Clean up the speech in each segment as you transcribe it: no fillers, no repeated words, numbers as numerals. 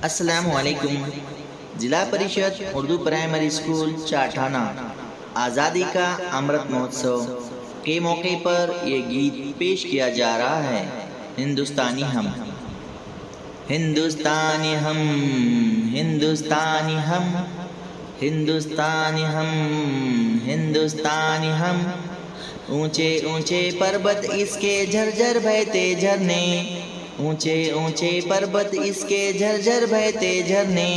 अस्सलामुअलैकुम। जिला परिषद उर्दू प्राइमरी स्कूल चाठाना आज़ादी का अमृत महोत्सव के मौके पर ये गीत पेश किया जा रहा है। हिंदुस्तानी हम, हिंदुस्तानी हम, हिंदुस्तानी हम, हिंदुस्तानी हम, हिंदुस्तानी हम। ऊंचे ऊंचे पर्वत इसके झरझर बहते झरने, ऊंचे ऊंचे पर्वत इसके झरझर बहते झरने।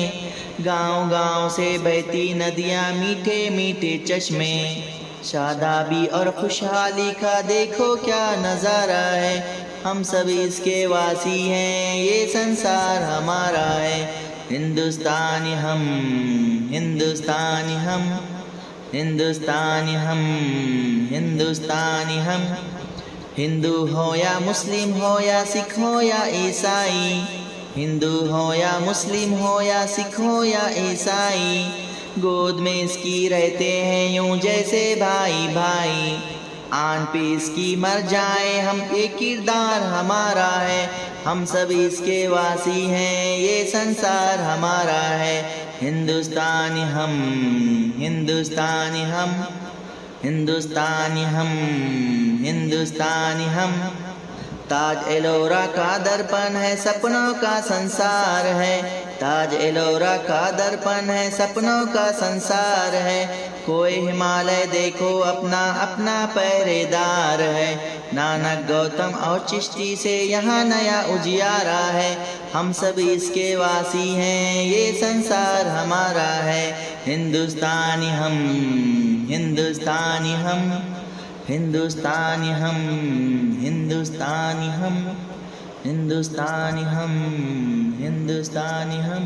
गांव गांव से बहती नदियां, मीठे मीठे चश्मे। शादाबी और खुशहाली का देखो क्या नज़ारा है। हम सब इसके वासी हैं, ये संसार हमारा है। हिंदुस्तानी हम, हिंदुस्तानी हम, हिंदुस्तानी हम, हिंदुस्तानी हम। हिंदू हो या मुस्लिम हो या सिख हो या ईसाई, हिंदू हो या मुस्लिम हो या सिख हो या ईसाई। गोद में इसकी रहते हैं यूं जैसे भाई भाई। आन पे इसकी मर जाए हम, ये किरदार हमारा है। हम सब इसके वासी हैं, ये संसार हमारा है। हिंदुस्तानी हम, हिंदुस्तानी हम, हिंदुस्तानी हम, हिंदुस्तानी हम। ताज एलोरा का दर्पण है, सपनों का संसार है। ताज एलोरा का दर्पण है, सपनों का संसार है। कोई हिमालय देखो अपना अपना पहरेदार है। नानक गौतम और चिश्ती से यहाँ नया उजियारा है। हम सब इसके वासी हैं, ये संसार हमारा है। हिंदुस्तानी हम, हिंदुस्तानी हम, हिंदुस्तानी हम, हिंदुस्तानी हम, हिंदुस्तानी हम, हिंदुस्तानी हम।